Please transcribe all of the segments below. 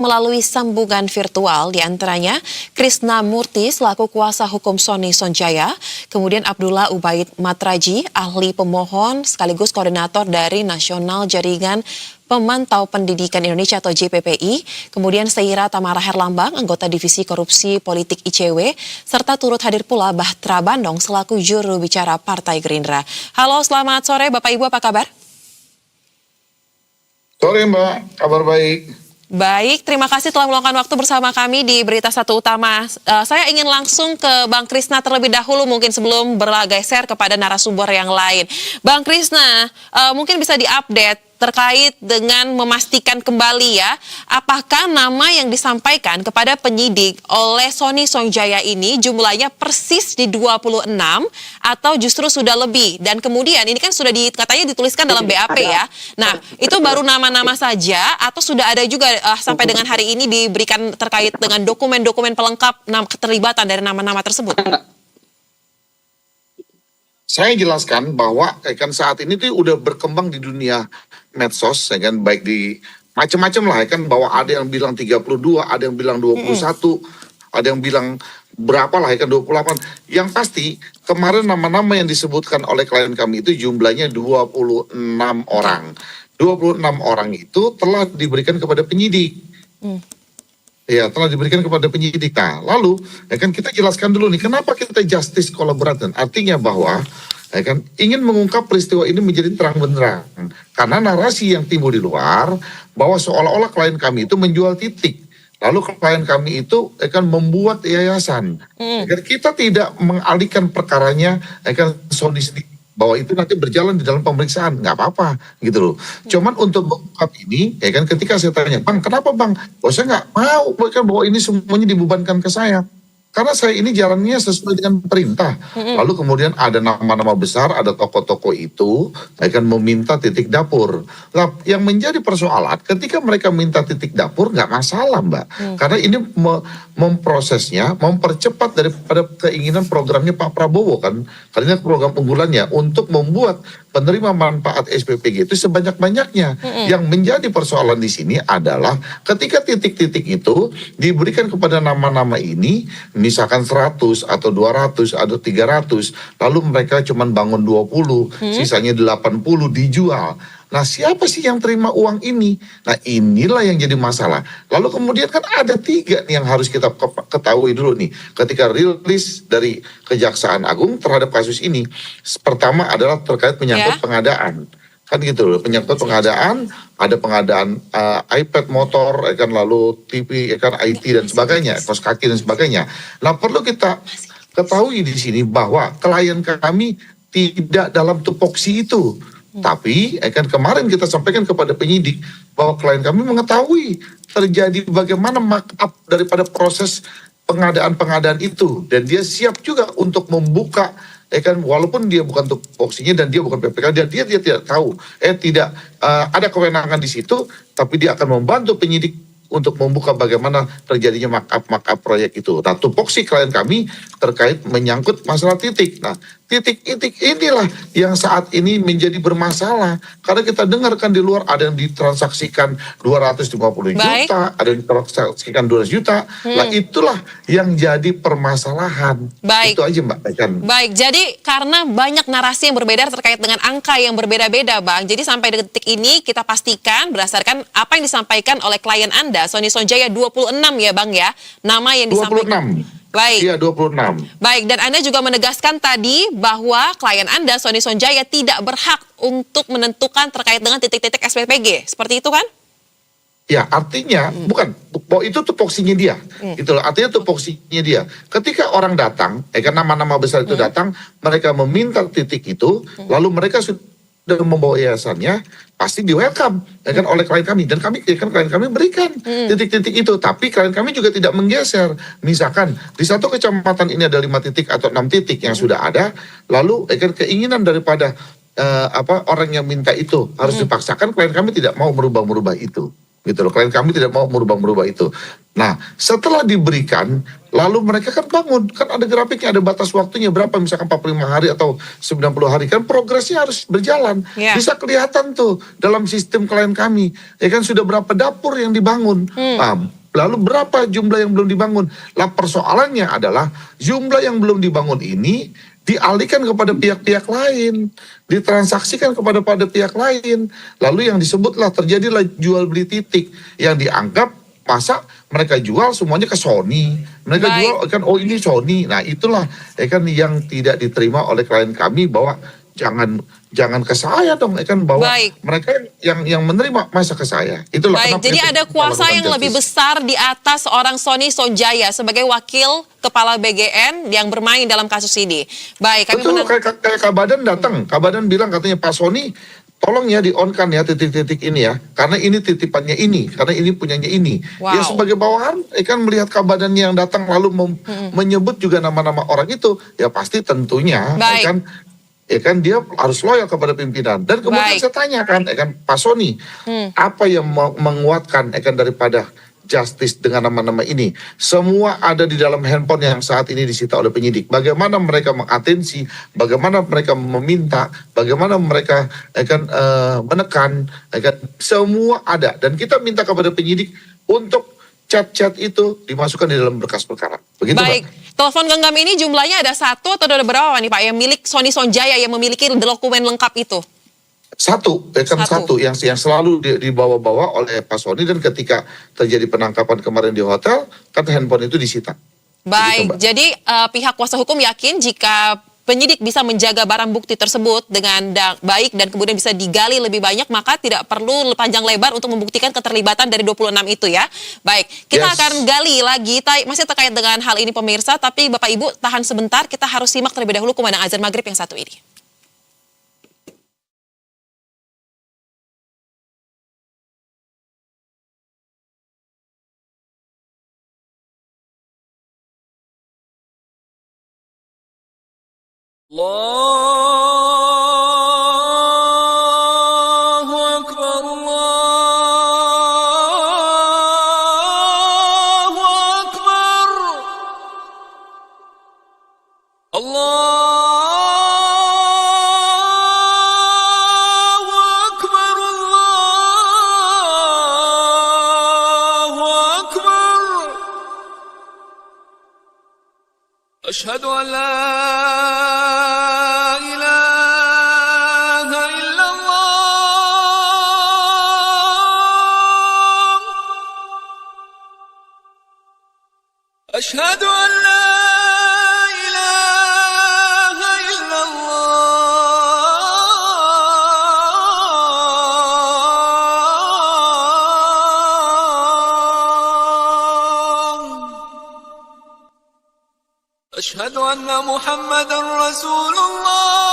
melalui sambungan virtual, diantaranya Krisna Murti selaku kuasa hukum Sony Sonjaya, kemudian Abdullah Ubaid Matraji, ahli pemohon sekaligus koordinator dari Nasional Jaringan Pemantau Pendidikan Indonesia atau JPPI, kemudian Seira Tamara Herlambang, anggota Divisi Korupsi Politik ICW, serta turut hadir pula Bahtra Bandong selaku juru bicara Partai Gerindra. Halo, selamat sore Bapak Ibu, apa kabar? Sore Mbak, kabar baik. Baik, terima kasih telah meluangkan waktu bersama kami di Berita Satu Utama. Saya ingin langsung ke Bang Krisna terlebih dahulu mungkin sebelum bergeser kepada narasumber yang lain. Bang Krisna, mungkin bisa diupdate terkait dengan memastikan kembali ya, apakah nama yang disampaikan kepada penyidik oleh Sony Sonjaya ini jumlahnya persis di 26 atau justru sudah lebih? Dan kemudian ini kan sudah katanya dituliskan dalam BAP ya. Nah, itu baru nama-nama saja atau sudah ada juga sampai dengan hari ini diberikan terkait dengan dokumen-dokumen pelengkap keterlibatan dari nama-nama tersebut? Saya jelaskan bahwa kan saat ini tuh udah berkembang di dunia medsos, kan baik di macam-macam lah, kan bahwa ada yang bilang 32, ada yang bilang 21, ada yang bilang berapa lah, kan 28. Yang pasti kemarin nama-nama yang disebutkan oleh klien kami itu jumlahnya 26 orang. 26 orang itu telah diberikan kepada penyidik. Ya, telah diberikan kepada penyidik. Nah, lalu kan kita jelaskan dulu nih, kenapa kita justice collaboration? Artinya bahwa kan ingin mengungkap peristiwa ini menjadi terang benderang. Karena narasi yang timbul di luar bahwa seolah-olah klien kami itu menjual titik. Lalu klien kami itu akan membuat yayasan. Kita tidak mengalihkan perkaranya kan Sony sendiri, bahwa itu nanti berjalan di dalam pemeriksaan, nggak apa-apa gitu loh. Cuman untuk mengungkap ini, kan ketika saya tanya, Bang, kenapa Bang? Oh, saya nggak mau kan bahwa ini semuanya dibebankan ke saya. Karena saya ini jalannya sesuai dengan perintah. Lalu kemudian ada nama-nama besar, ada tokoh-tokoh itu akan meminta titik dapur. Nah, yang menjadi persoalan ketika mereka minta titik dapur nggak masalah Mbak. Karena ini memprosesnya, mempercepat daripada keinginan programnya Pak Prabowo kan. Karena program unggulannya untuk membuat penerima manfaat SPPG itu sebanyak-banyaknya. Yang menjadi persoalan di sini adalah ketika titik-titik itu diberikan kepada nama-nama ini, misalkan 100 atau 200 atau 300, lalu mereka cuma bangun 20, sisanya 80 dijual. Nah, siapa sih yang terima uang ini? Nah, inilah yang jadi masalah. Lalu kemudian kan ada 3 nih yang harus kita ketahui dulu nih. Ketika rilis dari Kejaksaan Agung terhadap kasus ini, pertama adalah terkait menyangkut pengadaan. Kan gitu loh, penyangkut pengadaan, ada pengadaan iPad motor, kan lalu TV, kan IT dan sebagainya, kaos kaki dan sebagainya. Nah, perlu kita ketahui di sini bahwa klien kami tidak dalam tupoksi itu. Tapi kan kemarin kita sampaikan kepada penyidik bahwa klien kami mengetahui terjadi bagaimana markup daripada proses pengadaan-pengadaan itu, dan dia siap juga untuk membuka kan walaupun dia bukan tupoksinya dan dia bukan PPK, dan dia tidak tahu tidak ada kewenangan di situ, tapi dia akan membantu penyidik untuk membuka bagaimana terjadinya markup proyek itu. Nah, tupoksi klien kami terkait menyangkut masalah titik. Nah, titik-titik inilah yang saat ini menjadi bermasalah. Karena kita dengarkan di luar ada yang ditransaksikan 250 juta, ada yang ditransaksikan 200 juta. Nah, itulah yang jadi permasalahan. Baik. Itu aja Mbak. Baik, jadi karena banyak narasi yang berbeda terkait dengan angka yang berbeda-beda Bang. Jadi sampai detik ini kita pastikan berdasarkan apa yang disampaikan oleh klien Anda, Sony Sonjaya 26 ya Bang ya, nama yang disampaikan. 26. Baik. Iya, 26. Baik, dan Anda juga menegaskan tadi bahwa klien Anda, Sony Sonjaya, tidak berhak untuk menentukan terkait dengan titik-titik SPPG. Seperti itu kan? Ya, artinya bukan, bahwa itu tupoksinya dia. Gitu loh, artinya tupoksinya dia. Ketika orang datang, kan nama-nama besar itu datang, mereka meminta titik itu, lalu mereka sudah membawa yayasannya, pasti di welcome kan oleh klien kami, dan kami kan klien kami berikan titik-titik itu. Tapi klien kami juga tidak menggeser. Misalkan di satu kecamatan ini ada 5 titik atau 6 titik yang sudah ada, lalu kan keinginan daripada orang yang minta itu harus dipaksakan, klien kami tidak mau merubah-merubah itu. Gitu loh, klien kami tidak mau merubah-merubah itu. Nah, setelah diberikan, lalu mereka kan bangun, kan ada grafiknya, ada batas waktunya berapa, misalkan 45 hari atau 90 hari, kan progresnya harus berjalan. Ya. Bisa kelihatan tuh dalam sistem klien kami, ya kan sudah berapa dapur yang dibangun. Nah, lalu berapa jumlah yang belum dibangun. Lah persoalannya adalah jumlah yang belum dibangun ini dialihkan kepada pihak-pihak lain, ditransaksikan kepada pihak lain. Lalu yang disebutlah terjadilah jual beli titik yang dianggap masa mereka jual semuanya ke Sony, mereka Baik. jual kan oh ini Sony. Nah itulah ya kan yang tidak diterima oleh klien kami, bahwa jangan ke saya dong, ya kan, bahwa Baik. mereka yang menerima masa ke saya. Itulah Baik, kenapa jadi itu ada kita kuasa lakukan yang lebih justice. besar di atas seorang Sony Sonjaya sebagai wakil kepala BGN yang bermain dalam kasus ini. Baik, kami Betul, kayak Kabadan datang, Kabadan bilang katanya Pak Sony, tolong ya di-on-kan ya titik-titik ini ya, karena ini titipannya ini, karena ini punyanya ini. Wow. Ya sebagai bawahan, kan melihat Kabadan yang datang lalu menyebut juga nama-nama orang itu, ya pasti tentunya, Baik. ya kan dia harus loyal kepada pimpinan. Dan kemudian Baik. saya tanya kan, Pak Sony, apa yang menguatkan daripada justice dengan nama-nama ini? Semua ada di dalam handphone yang saat ini disita oleh penyidik. Bagaimana mereka mengatensi, bagaimana mereka meminta, bagaimana mereka menekan, semua ada. Dan kita minta kepada penyidik untuk chat-chat itu dimasukkan di dalam berkas perkara. Begitu, Baik, Pak. telepon genggam ini jumlahnya ada satu atau ada berapa nih Pak yang milik Sony Sonjaya yang memiliki dokumen lengkap itu? Satu yang selalu dibawa-bawa oleh Pak Sony, dan ketika terjadi penangkapan kemarin di hotel, kan handphone itu disita. Baik, Mbak. jadi pihak kuasa hukum yakin jika penyidik bisa menjaga barang bukti tersebut dengan baik dan kemudian bisa digali lebih banyak, maka tidak perlu panjang lebar untuk membuktikan keterlibatan dari 26 itu ya. Baik, kita Yes. akan gali lagi masih terkait dengan hal ini pemirsa, tapi Bapak Ibu tahan sebentar, kita harus simak terlebih dahulu kumandang azan maghrib yang satu ini. الله أكبر الله أكبر الله أكبر الله أكبر أشهد أن لا إله إلا الله أشهد أن لا إله إلا الله أشهد أن محمدا رسول الله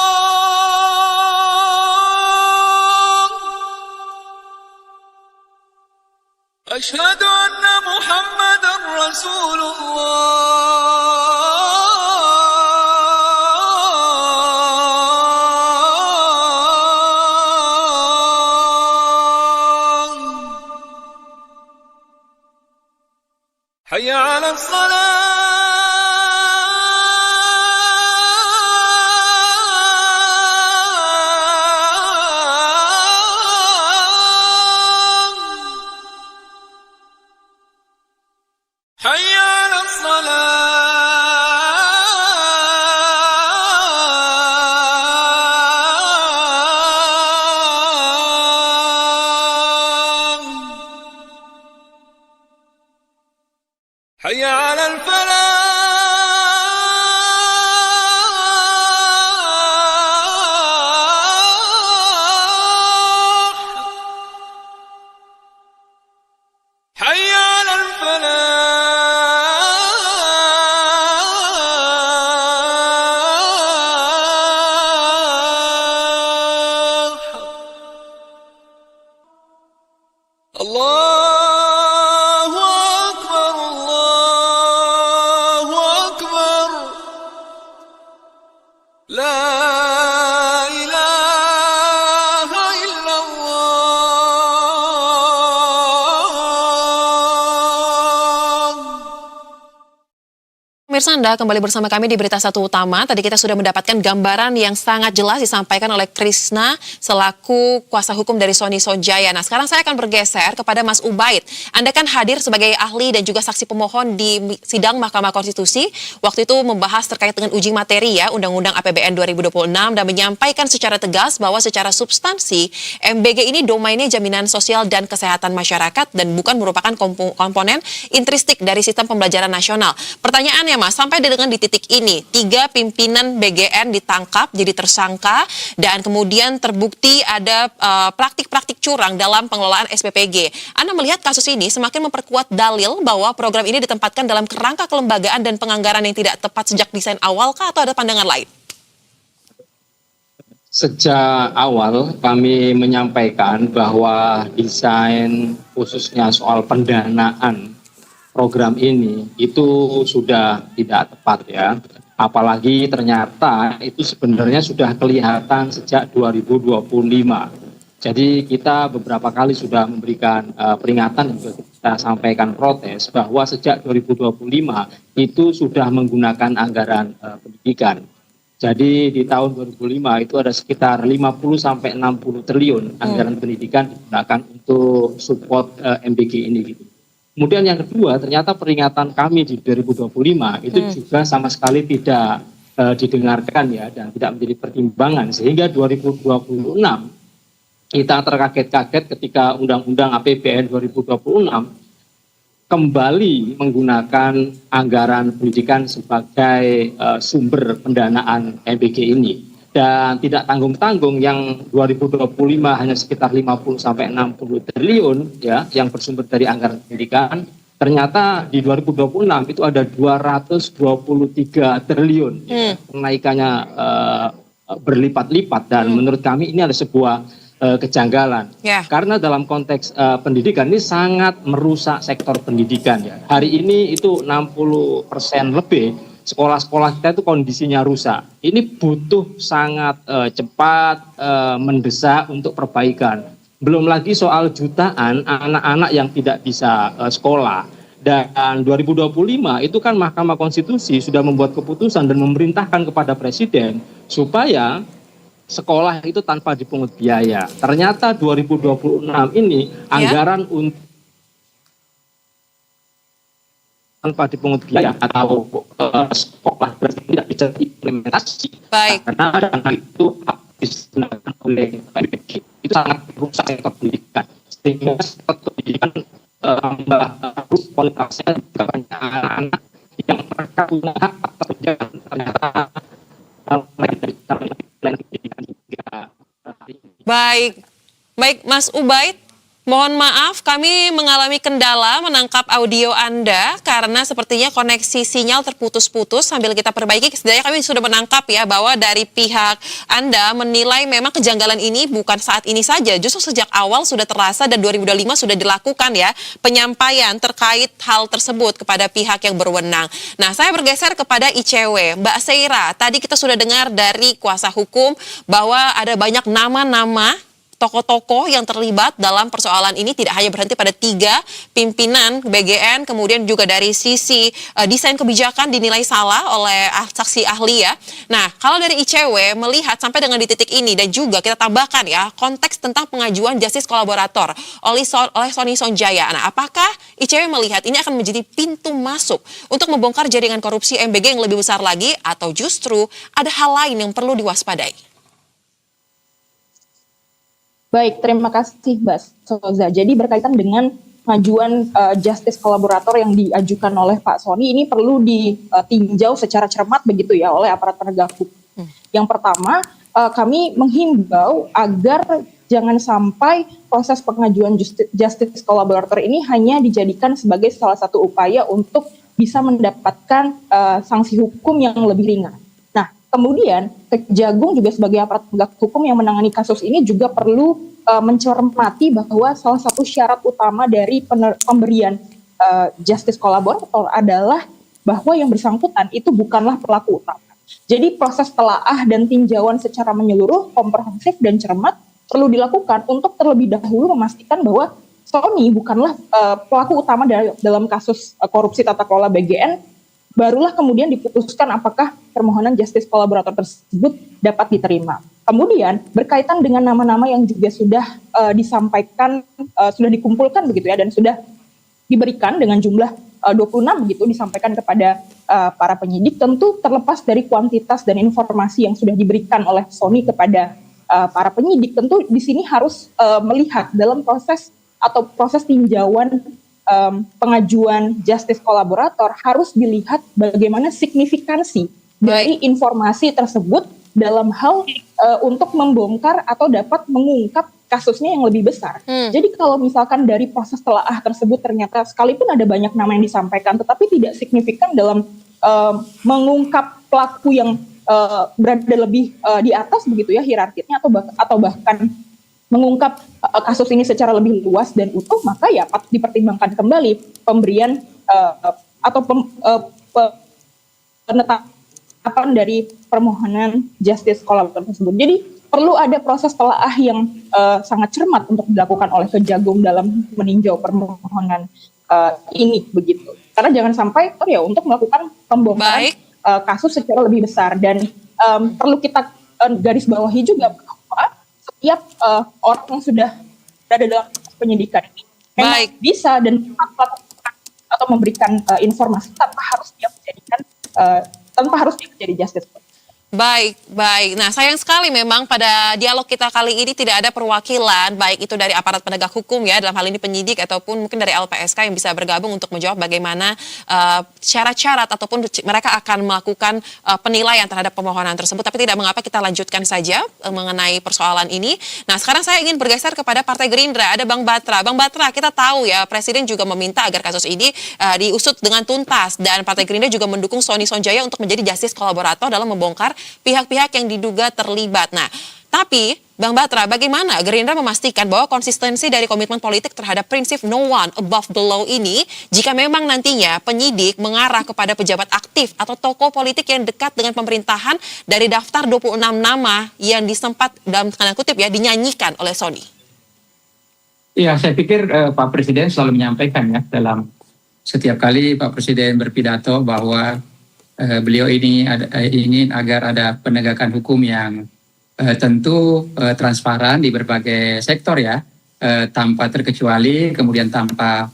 أشهد أن محمدا رسول الله حي على الصلاة حي على الصلاة حي على الفلاح حي على الفلاح الله أكبر الله pemirsa, Anda kembali bersama kami di Berita Satu Utama. Tadi kita sudah mendapatkan gambaran yang sangat jelas disampaikan oleh Krisna selaku kuasa hukum dari Sony Sonjaya. Nah, sekarang saya akan bergeser kepada Mas Ubaid. Anda kan hadir sebagai ahli dan juga saksi pemohon di sidang Mahkamah Konstitusi. Waktu itu membahas terkait dengan uji materi ya Undang-Undang APBN 2026 dan menyampaikan secara tegas bahwa secara substansi MBG ini domainnya jaminan sosial dan kesehatan masyarakat dan bukan merupakan komponen intristik dari sistem pembelajaran nasional. Pertanyaannya Mas, sampai dengan di titik ini, 3 pimpinan BGN ditangkap jadi tersangka dan kemudian terbukti ada praktik-praktik curang dalam pengelolaan SPPG. Anda melihat kasus ini semakin memperkuat dalil bahwa program ini ditempatkan dalam kerangka kelembagaan dan penganggaran yang tidak tepat sejak desain awal kah atau ada pandangan lain? Sejak awal kami menyampaikan bahwa desain khususnya soal pendanaan program ini itu sudah tidak tepat ya. Apalagi ternyata itu sebenarnya sudah kelihatan sejak 2025. Jadi kita beberapa kali sudah memberikan peringatan dan juga kita sampaikan protes bahwa sejak 2025 itu sudah menggunakan anggaran pendidikan. Jadi di tahun 2005 itu ada sekitar 50 sampai 60 triliun anggaran pendidikan digunakan untuk support MBG ini gitu. Kemudian yang kedua, ternyata peringatan kami di 2025 itu juga sama sekali tidak didengarkan ya dan tidak menjadi pertimbangan sehingga 2026 kita terkaget-kaget ketika Undang-Undang APBN 2026 kembali menggunakan anggaran pendidikan sebagai sumber pendanaan MBG ini. Dan tidak tanggung-tanggung yang 2025 hanya sekitar 50 sampai 60 triliun ya yang bersumber dari anggaran pendidikan, ternyata di 2026 itu ada 223 triliun ya, kenaikannya berlipat-lipat dan menurut kami ini ada sebuah kejanggalan. Karena dalam konteks pendidikan ini sangat merusak sektor pendidikan ya. Hari ini itu 60% lebih sekolah-sekolah kita itu kondisinya rusak. Ini butuh sangat cepat, mendesak untuk perbaikan. Belum lagi soal jutaan anak-anak yang tidak bisa sekolah. Dan 2025 itu kan Mahkamah Konstitusi sudah membuat keputusan dan memerintahkan kepada Presiden supaya sekolah itu tanpa dipungut biaya. Ternyata 2026 ini anggaran untuk tanpa dipungut biaya atau sekolah berarti tidak bisa diimplementasi. Karena dana itu habis digunakan oleh PBG. Itu sangat merusak sektor pendidikan. Sehingga sektor pendidikan harus kualitasnya juga banyak anak-anak yang mereka punya hak atas pendidikan. Ternyata dari plan pendidikan juga. Baik Mas Ubaid. Mohon maaf, kami mengalami kendala menangkap audio Anda karena sepertinya koneksi sinyal terputus-putus. Sambil kita perbaiki, setidaknya kami sudah menangkap ya bahwa dari pihak Anda menilai memang kejanggalan ini bukan saat ini saja. Justru sejak awal sudah terasa dan 2025 sudah dilakukan ya penyampaian terkait hal tersebut kepada pihak yang berwenang. Nah, saya bergeser kepada ICW. Mbak Seira, tadi kita sudah dengar dari kuasa hukum bahwa ada banyak nama-nama tokoh-tokoh yang terlibat dalam persoalan ini tidak hanya berhenti pada 3 pimpinan BGN, kemudian juga dari sisi desain kebijakan dinilai salah oleh saksi ahli ya. Nah, kalau dari ICW melihat sampai dengan di titik ini dan juga kita tambahkan ya konteks tentang pengajuan justice kolaborator oleh Sony Sonjaya. Nah, apakah ICW melihat ini akan menjadi pintu masuk untuk membongkar jaringan korupsi MBG yang lebih besar lagi atau justru ada hal lain yang perlu diwaspadai? Baik, terima kasih Mbak Soza. Jadi berkaitan dengan pengajuan justice kolaborator yang diajukan oleh Pak Sony ini perlu ditinjau secara cermat begitu ya oleh aparat penegak hukum. Yang pertama, kami menghimbau agar jangan sampai proses pengajuan justice kolaborator ini hanya dijadikan sebagai salah satu upaya untuk bisa mendapatkan sanksi hukum yang lebih ringan. Kemudian, Kejagung juga sebagai aparat penegak hukum yang menangani kasus ini juga perlu mencermati bahwa salah satu syarat utama dari pemberian justice kolaborator adalah bahwa yang bersangkutan itu bukanlah pelaku utama. Jadi proses telaah dan tinjauan secara menyeluruh, komprehensif dan cermat perlu dilakukan untuk terlebih dahulu memastikan bahwa Sony bukanlah pelaku utama dalam kasus korupsi tata kelola BGN barulah kemudian diputuskan apakah permohonan justice kolaborator tersebut dapat diterima. Kemudian berkaitan dengan nama-nama yang juga sudah disampaikan, sudah dikumpulkan begitu ya, dan sudah diberikan dengan jumlah 26 begitu disampaikan kepada para penyidik, tentu terlepas dari kuantitas dan informasi yang sudah diberikan oleh Sony kepada para penyidik, tentu di sini harus melihat dalam proses tinjauan pengajuan justice kolaborator harus dilihat bagaimana signifikansi dari informasi tersebut dalam hal untuk membongkar atau dapat mengungkap kasusnya yang lebih besar. Jadi kalau misalkan dari proses telaah tersebut ternyata sekalipun ada banyak nama yang disampaikan tetapi tidak signifikan dalam mengungkap pelaku yang berada lebih di atas begitu ya hierarkinya, atau bahkan mengungkap kasus ini secara lebih luas dan utuh, maka ya patut dipertimbangkan kembali pemberian atau penetapan dari permohonan justice kolaborator tersebut. Jadi perlu ada proses telaah yang sangat cermat untuk dilakukan oleh Kejagung dalam meninjau permohonan ini begitu. Karena jangan sampai untuk melakukan pembongkaran kasus secara lebih besar, dan perlu kita garis bawahi juga bahwa setiap orang yang sudah berada dalam penyidikan ini memang bisa dan melakukan atau memberikan informasi tanpa harus dia menjadi justice. Baik. Nah, sayang sekali memang pada dialog kita kali ini tidak ada perwakilan, baik itu dari aparat penegak hukum ya, dalam hal ini penyidik, ataupun mungkin dari LPSK yang bisa bergabung untuk menjawab bagaimana syarat-syarat ataupun mereka akan melakukan penilaian terhadap permohonan tersebut. Tapi tidak mengapa, kita lanjutkan saja mengenai persoalan ini. Nah, sekarang saya ingin bergeser kepada Partai Gerindra. Ada Bang Batra. Bang Batra, kita tahu ya Presiden juga meminta agar kasus ini diusut dengan tuntas, dan Partai Gerindra juga mendukung Sony Sonjaya untuk menjadi justice kolaborator dalam membongkar pihak-pihak yang diduga terlibat. Nah, tapi Bang Batra, bagaimana Gerindra memastikan bahwa konsistensi dari komitmen politik terhadap prinsip no one above the law ini jika memang nantinya penyidik mengarah kepada pejabat aktif atau tokoh politik yang dekat dengan pemerintahan dari daftar 26 nama yang disempat dalam tanda kutip ya dinyanyikan oleh Sony? Iya, saya pikir Pak Presiden selalu menyampaikan ya dalam setiap kali Pak Presiden berpidato bahwa beliau ini ingin agar ada penegakan hukum yang tentu transparan di berbagai sektor ya, tanpa terkecuali, kemudian tanpa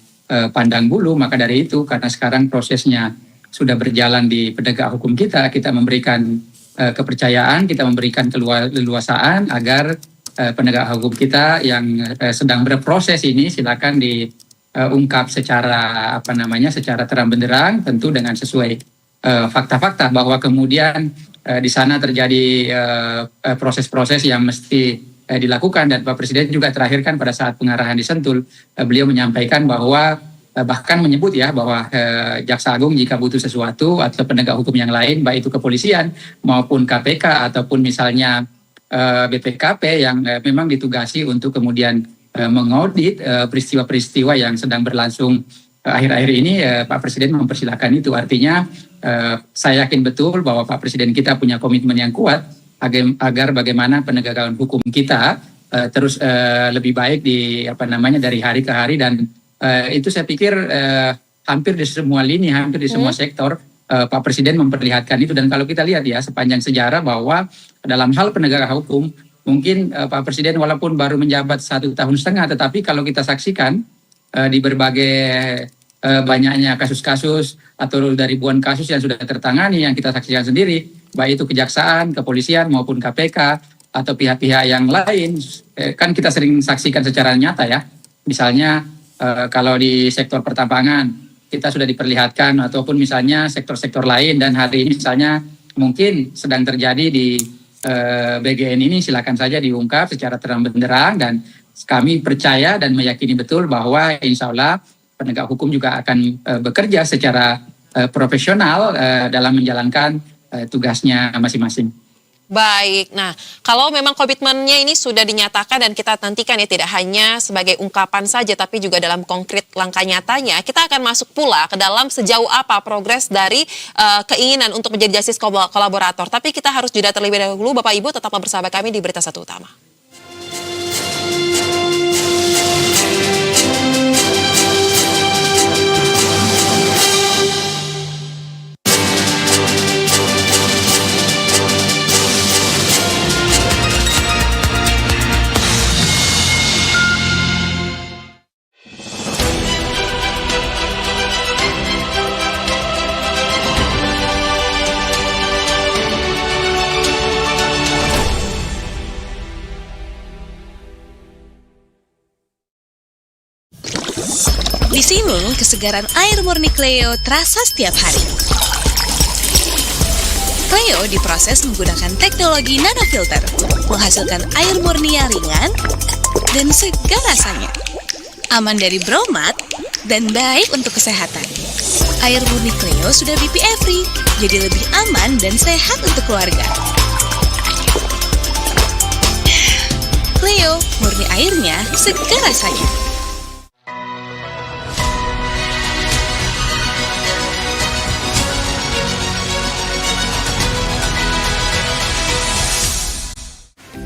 pandang bulu. Maka dari itu, karena sekarang prosesnya sudah berjalan di penegak hukum kita memberikan kepercayaan, kita memberikan keleluasaan agar penegak hukum kita yang sedang berproses ini silakan diungkap secara secara terang benderang, tentu dengan sesuai fakta-fakta, bahwa kemudian di sana terjadi proses-proses yang mesti dilakukan. Dan Pak Presiden juga terakhir kan pada saat pengarahan di Sentul, beliau menyampaikan bahwa bahkan menyebut ya bahwa Jaksa Agung jika butuh sesuatu atau penegak hukum yang lain, baik itu kepolisian maupun KPK ataupun misalnya BPKP yang memang ditugasi untuk kemudian mengaudit peristiwa-peristiwa yang sedang berlangsung akhir-akhir ini, Pak Presiden mempersilahkan itu. Artinya saya yakin betul bahwa Pak Presiden kita punya komitmen yang kuat agar bagaimana penegakan hukum kita terus lebih baik dari hari ke hari, dan itu saya pikir hampir di semua lini, hampir di semua sektor Pak Presiden memperlihatkan itu. Dan kalau kita lihat ya sepanjang sejarah bahwa dalam hal penegakan hukum mungkin Pak Presiden walaupun baru menjabat 1,5 tahun, tetapi kalau kita saksikan di berbagai banyaknya kasus-kasus atau dari ribuan kasus yang sudah tertangani yang kita saksikan sendiri, baik itu kejaksaan, kepolisian maupun KPK atau pihak-pihak yang lain, kan kita sering saksikan secara nyata ya. Misalnya kalau di sektor pertambangan kita sudah diperlihatkan, ataupun misalnya sektor-sektor lain, dan hari ini misalnya mungkin sedang terjadi di BGN ini, silakan saja diungkap secara terang benderang, dan kami percaya dan meyakini betul bahwa insya Allah penegak hukum juga akan bekerja secara profesional dalam menjalankan tugasnya masing-masing. Baik, nah kalau memang komitmennya ini sudah dinyatakan dan kita nantikan ya tidak hanya sebagai ungkapan saja tapi juga dalam konkret langkah nyatanya, kita akan masuk pula ke dalam sejauh apa progres dari keinginan untuk menjadi justice kolaborator. Tapi kita harus jeda terlebih dahulu. Bapak Ibu tetaplah bersama kami di Berita Satu Utama. kesegaran air murni Cleo terasa setiap hari. Cleo diproses menggunakan teknologi nanofilter, menghasilkan air murni yang ringan dan segar rasanya. Aman dari bromat dan baik untuk kesehatan. Air murni Cleo sudah BPA free, jadi lebih aman dan sehat untuk keluarga. Cleo, murni airnya, segar rasanya.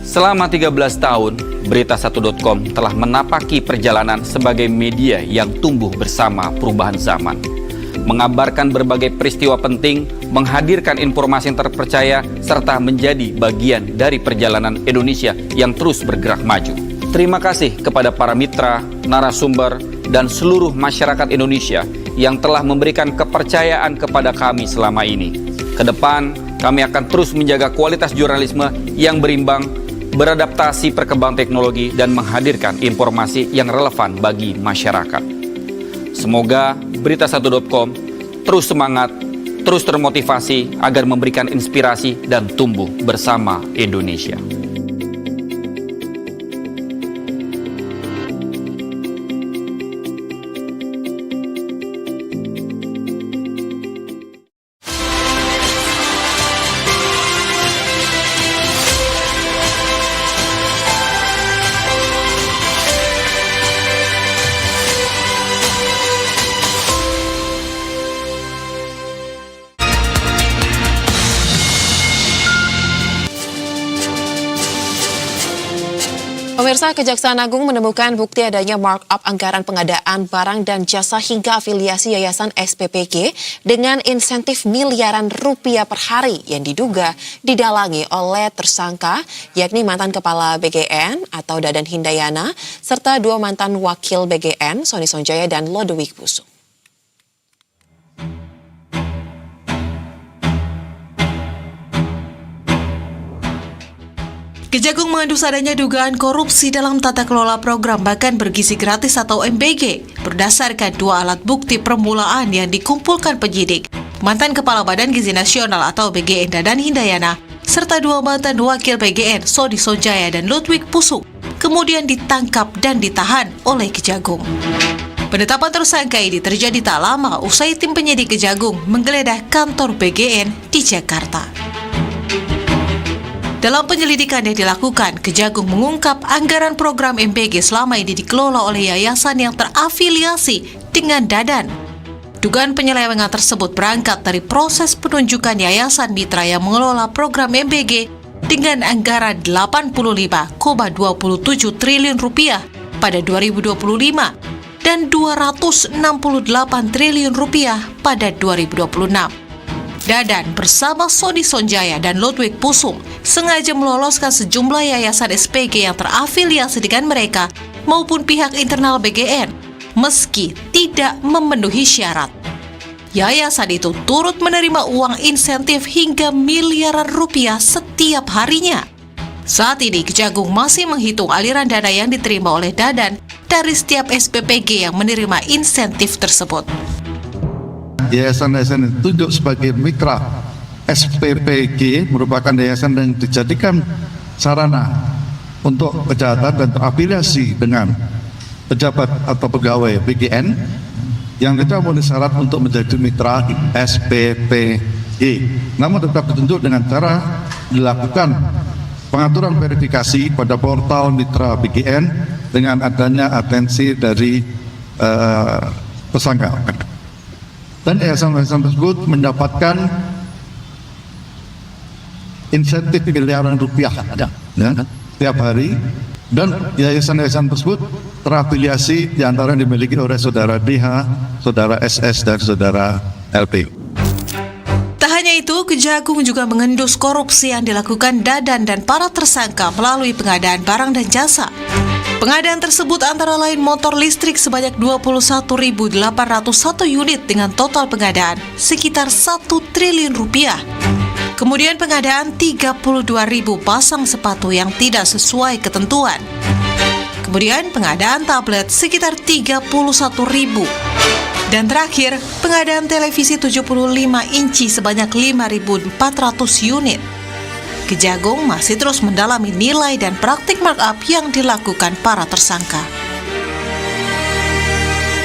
Selama 13 tahun, Berita1.com telah menapaki perjalanan sebagai media yang tumbuh bersama perubahan zaman. Mengabarkan berbagai peristiwa penting, menghadirkan informasi yang terpercaya, serta menjadi bagian dari perjalanan Indonesia yang terus bergerak maju. Terima kasih kepada para mitra, narasumber, dan seluruh masyarakat Indonesia yang telah memberikan kepercayaan kepada kami selama ini. Kedepan, kami akan terus menjaga kualitas jurnalisme yang berimbang, beradaptasi perkembangan teknologi, dan menghadirkan informasi yang relevan bagi masyarakat. Semoga Berita1.com terus semangat, terus termotivasi agar memberikan inspirasi dan tumbuh bersama Indonesia. Pemirsa, Kejaksaan Agung menemukan bukti adanya markup anggaran pengadaan barang dan jasa hingga afiliasi Yayasan SPPG dengan insentif miliaran rupiah per hari yang diduga didalangi oleh tersangka, yakni mantan Kepala BGN atau Dadan Hindayana, serta dua mantan Wakil BGN, Sony Sonjaya dan Lodewijk Pusuk. Kejagung mengendus adanya dugaan korupsi dalam tata kelola program makan bergizi gratis atau MBG berdasarkan dua alat bukti permulaan yang dikumpulkan penyidik, mantan Kepala Badan Gizi Nasional atau BGN Dadan Hindayana, serta dua mantan Wakil BGN Sony Sonjaya dan Lodewijk Pusuk, kemudian ditangkap dan ditahan oleh Kejagung. Penetapan tersangka ini terjadi tak lama usai tim penyidik Kejagung menggeledah kantor BGN di Jakarta. Dalam penyelidikan yang dilakukan, Kejagung mengungkap anggaran program MBG selama ini dikelola oleh yayasan yang terafiliasi dengan Dadan. Dugaan penyelewengan tersebut berangkat dari proses penunjukan yayasan mitra yang mengelola program MBG dengan anggaran 85,27 triliun rupiah pada 2025 dan 268 triliun rupiah pada 2026. Dadan bersama Sony Sonjaya dan Lodewijk Pusuk sengaja meloloskan sejumlah yayasan SPG yang terafiliasi dengan mereka maupun pihak internal BGN meski tidak memenuhi syarat. Yayasan itu turut menerima uang insentif hingga miliaran rupiah setiap harinya. Saat ini Kejagung masih menghitung aliran dana yang diterima oleh Dadan dari setiap SPPG yang menerima insentif tersebut. Yayasan-yayasan yang ditunjuk sebagai mitra SPPG merupakan yayasan yang dijadikan sarana untuk kejahatan dan terafiliasi dengan pejabat atau pegawai BGN yang tidak memenuhi syarat untuk menjadi mitra SPPG. Namun tetap ditunjuk dengan cara dilakukan pengaturan verifikasi pada portal mitra BGN dengan adanya atensi dari tersangka. Dan yayasan-yayasan tersebut mendapatkan insentif miliaran rupiah setiap hari, dan yayasan-yayasan tersebut terafiliasi diantara yang dimiliki oleh saudara DH, saudara SS, dan saudara LP. Tak hanya itu, Kejagung juga mengendus korupsi yang dilakukan Dadan dan para tersangka melalui pengadaan barang dan jasa. Pengadaan tersebut antara lain motor listrik sebanyak 21.801 unit dengan total pengadaan sekitar 1 triliun rupiah. Kemudian pengadaan 32.000 pasang sepatu yang tidak sesuai ketentuan. Kemudian pengadaan tablet sekitar 31.000. Dan terakhir, pengadaan televisi 75 inci sebanyak 5.400 unit. Kejagung masih terus mendalami nilai dan praktik markup yang dilakukan para tersangka.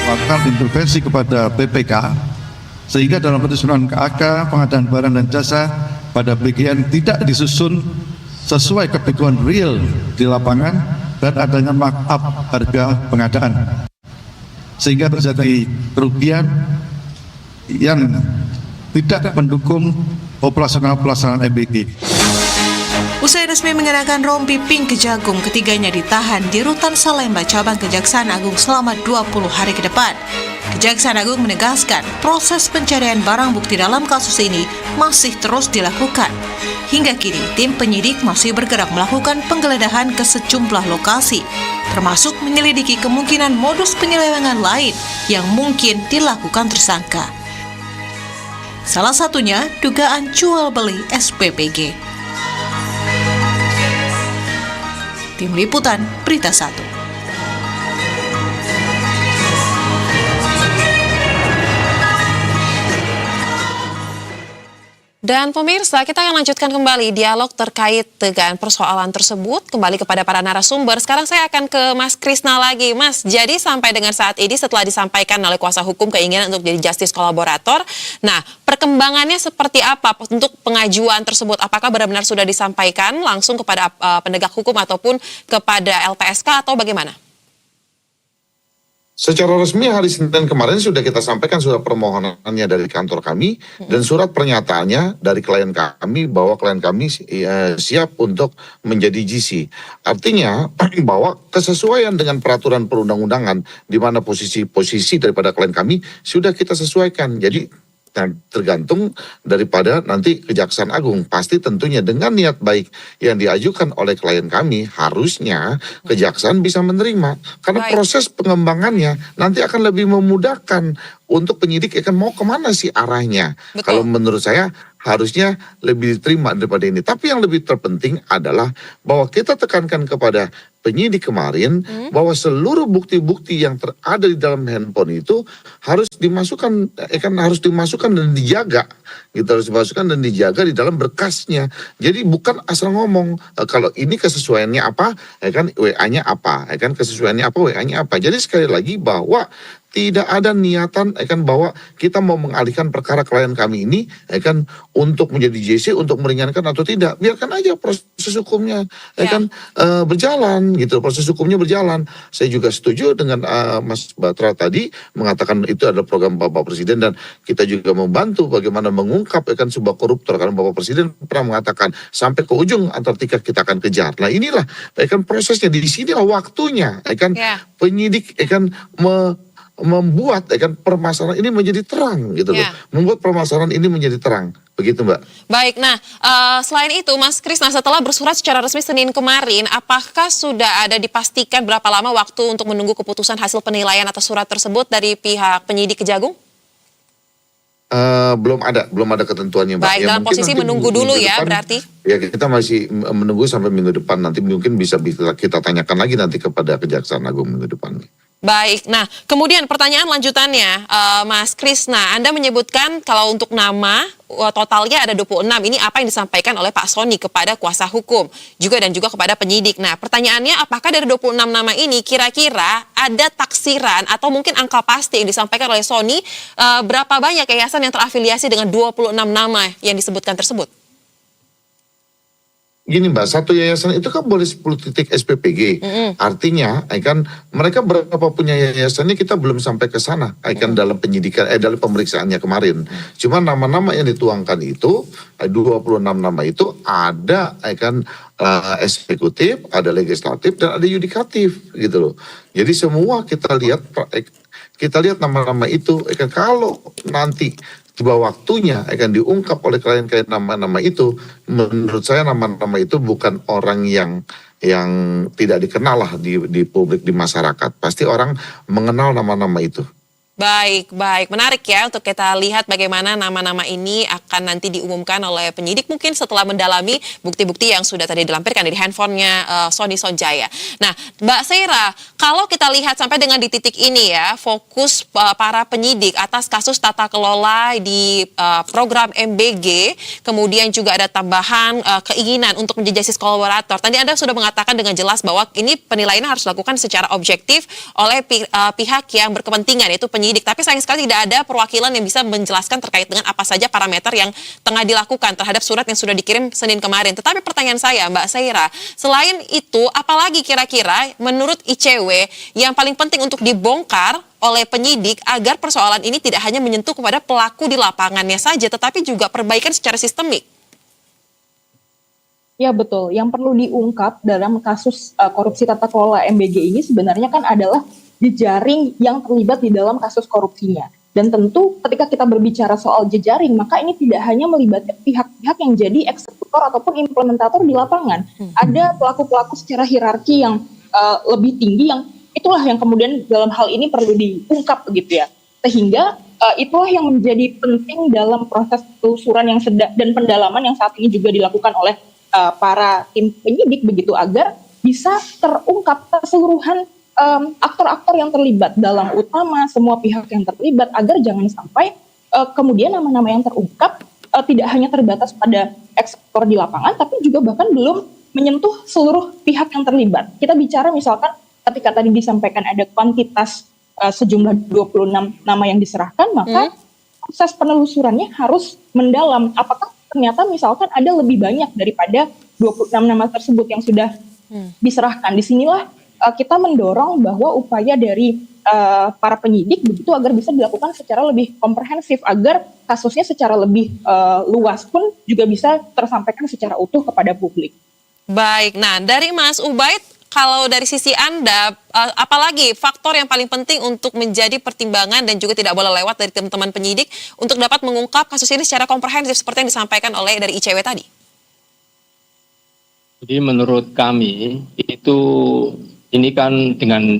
Melakukan intervensi kepada BPK, sehingga dalam penyusunan KAK, pengadaan barang dan jasa pada bagian tidak disusun sesuai kebutuhan real di lapangan dan adanya markup harga pengadaan, sehingga terjadi kerugian yang tidak mendukung operasional pelaksanaan MBG. Usai resmi mengenakan rompi pink Kejagung, ketiganya ditahan di Rutan Salemba Cabang Kejaksaan Agung selama 20 hari ke depan. Kejaksaan Agung menegaskan proses pencarian barang bukti dalam kasus ini masih terus dilakukan. Hingga kini, tim penyidik masih bergerak melakukan penggeledahan ke sejumlah lokasi, termasuk menyelidiki kemungkinan modus penyelewengan lain yang mungkin dilakukan tersangka. Salah satunya dugaan jual beli SPPG. Tim Liputan Berita 1. Dan pemirsa, kita akan lanjutkan kembali dialog terkait dengan persoalan tersebut kembali kepada para narasumber. Sekarang saya akan ke Mas Krisna lagi. Mas, jadi sampai dengan saat ini setelah disampaikan oleh kuasa hukum keinginan untuk jadi justice kolaborator, nah perkembangannya seperti apa untuk pengajuan tersebut? Apakah benar-benar sudah disampaikan langsung kepada penegak hukum ataupun kepada LPSK atau bagaimana? Secara resmi hari Senin kemarin sudah kita sampaikan surat permohonannya dari kantor kami dan surat pernyataannya dari klien kami bahwa klien kami siap untuk menjadi GC. Artinya bahwa kesesuaian dengan peraturan perundang-undangan di mana posisi daripada klien kami sudah kita sesuaikan. Jadi tergantung daripada nanti Kejaksaan Agung. Pasti tentunya dengan niat baik yang diajukan oleh klien kami, harusnya Kejaksaan bisa menerima. Karena proses pengembangannya nanti akan lebih memudahkan untuk penyidik akan mau kemana sih arahnya. Betul. Kalau menurut saya harusnya lebih diterima daripada ini. Tapi yang lebih terpenting adalah bahwa kita tekankan kepada penyidik kemarin bahwa seluruh bukti-bukti yang ada di dalam handphone itu harus dimasukkan dan dijaga, gitu, harus dimasukkan dan dijaga di dalam berkasnya. Jadi bukan asal ngomong kalau ini kesesuaiannya apa, WA-nya apa, kesesuaiannya apa, WA-nya apa. Jadi sekali lagi bahwa tidak ada niatan bahwa kita mau mengalihkan perkara klien kami ini untuk menjadi JC untuk meringankan atau tidak. Biarkan aja proses hukumnya berjalan gitu, proses hukumnya berjalan. Saya juga setuju dengan Mas Batra tadi mengatakan itu adalah program Bapak Presiden dan kita juga membantu bagaimana mengungkap sebuah koruptor, karena Bapak Presiden pernah mengatakan sampai ke ujung Antartika kita akan kejar. Nah inilah prosesnya, di sinilah waktunya penyidik membuat permasalahan ini menjadi terang gitu loh. Membuat permasalahan ini menjadi terang. Begitu Mbak. Baik, nah selain itu Mas Krisna, setelah bersurat secara resmi Senin kemarin, apakah sudah ada dipastikan berapa lama waktu untuk menunggu keputusan hasil penilaian atas surat tersebut dari pihak penyidik Kejagung? Belum ada ketentuannya Mbak. Baik, dalam posisi menunggu dulu ya depan, berarti? Ya kita masih menunggu sampai minggu depan, nanti mungkin bisa kita tanyakan lagi nanti kepada Kejaksaan Agung minggu depan. Baik, nah kemudian pertanyaan lanjutannya, Mas Krisna, Anda menyebutkan kalau untuk nama totalnya ada 26, ini apa yang disampaikan oleh Pak Sony kepada kuasa hukum dan juga kepada penyidik. Nah pertanyaannya, apakah dari 26 nama ini kira-kira ada taksiran atau mungkin angka pasti yang disampaikan oleh Sony, berapa banyak yayasan yang terafiliasi dengan 26 nama yang disebutkan tersebut? Gini Mbak, satu yayasan itu kan boleh 10 titik SPPG. Artinya mereka berapa punya yayasannya kita belum sampai ke sana dalam penyidikan dalam pemeriksaannya kemarin. Cuma nama-nama yang dituangkan itu 26 nama itu ada eksekutif, ada legislatif dan ada yudikatif gitu loh. Jadi semua kita lihat nama-nama itu kalau nanti tiba waktunya akan diungkap oleh klien-klien nama-nama itu, menurut saya nama-nama itu bukan orang yang tidak dikenal lah di publik, di masyarakat. Pasti orang mengenal nama-nama itu. Baik, baik. Menarik ya untuk kita lihat bagaimana nama-nama ini akan nanti diumumkan oleh penyidik mungkin setelah mendalami bukti-bukti yang sudah tadi dilampirkan dari handphonenya Sony Sonjaya. Nah, Mbak Seira, kalau kita lihat sampai dengan di titik ini ya, fokus para penyidik atas kasus tata kelola di program MBG, kemudian juga ada tambahan keinginan untuk menjadi justice kolaborator. Tadi Anda sudah mengatakan dengan jelas bahwa ini penilaiannya harus dilakukan secara objektif oleh pihak yang berkepentingan, yaitu penyidik. Tapi sayang sekali tidak ada perwakilan yang bisa menjelaskan terkait dengan apa saja parameter yang tengah dilakukan terhadap surat yang sudah dikirim Senin kemarin. Tetapi pertanyaan saya, Mbak Seira, selain itu, apalagi kira-kira menurut ICW yang paling penting untuk dibongkar oleh penyidik agar persoalan ini tidak hanya menyentuh kepada pelaku di lapangannya saja, tetapi juga perbaikan secara sistemik? Ya betul, yang perlu diungkap dalam kasus korupsi tata kelola MBG ini sebenarnya kan adalah jejaring yang terlibat di dalam kasus korupsinya. Dan tentu ketika kita berbicara soal jejaring, maka ini tidak hanya melibatkan pihak-pihak yang jadi eksekutor ataupun implementator di lapangan. Ada pelaku-pelaku secara hierarki yang lebih tinggi, yang itulah yang kemudian dalam hal ini perlu diungkap begitu ya. Sehingga itulah yang menjadi penting dalam proses telusuran yang dan pendalaman yang saat ini juga dilakukan oleh para tim penyidik begitu, agar bisa terungkap keseluruhan aktor-aktor yang terlibat, dalang utama, semua pihak yang terlibat, agar jangan sampai kemudian nama-nama yang terungkap tidak hanya terbatas pada eksekutor di lapangan, tapi juga bahkan belum menyentuh seluruh pihak yang terlibat. Kita bicara misalkan ketika tadi disampaikan ada kuantitas sejumlah 26 nama yang diserahkan, maka proses penelusurannya harus mendalam. Apakah ternyata misalkan ada lebih banyak daripada 26 nama tersebut yang sudah diserahkan? Disinilah kita mendorong bahwa upaya dari para penyidik begitu agar bisa dilakukan secara lebih komprehensif, agar kasusnya secara lebih luas pun juga bisa tersampaikan secara utuh kepada publik. Baik, nah dari Mas Ubaid, kalau dari sisi Anda, apalagi faktor yang paling penting untuk menjadi pertimbangan dan juga tidak boleh lewat dari teman-teman penyidik untuk dapat mengungkap kasus ini secara komprehensif seperti yang disampaikan oleh dari ICW tadi? Jadi menurut kami itu, ini kan dengan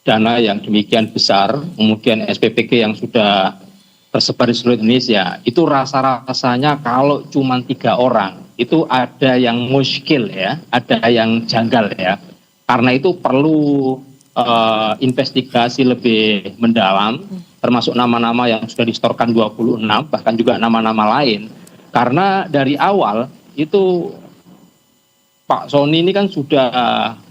dana yang demikian besar, kemudian SPPG yang sudah tersebar di seluruh Indonesia, itu rasa-rasanya kalau cuma 3 orang, itu ada yang muskil ya, ada yang janggal ya. Karena itu perlu investigasi lebih mendalam, termasuk nama-nama yang sudah distorkan 26, bahkan juga nama-nama lain. Karena dari awal itu Pak Sony ini kan sudah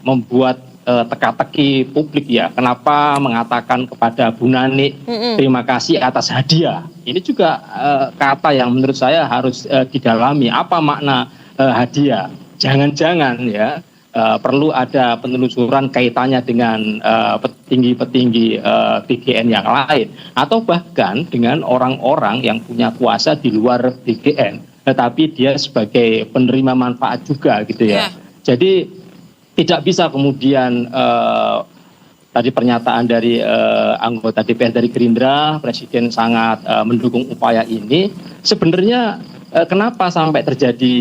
membuat teka-teki publik ya, kenapa mengatakan kepada Bu Nani terima kasih atas hadiah. Ini juga kata yang menurut saya harus didalami, apa makna hadiah. Jangan-jangan ya perlu ada penelusuran kaitannya dengan petinggi-petinggi BGN yang lain, atau bahkan dengan orang-orang yang punya kuasa di luar BGN, tetapi dia sebagai penerima manfaat juga gitu ya. Jadi tidak bisa kemudian tadi pernyataan dari anggota DPR dari Gerindra, Presiden sangat mendukung upaya ini. Sebenarnya kenapa sampai terjadi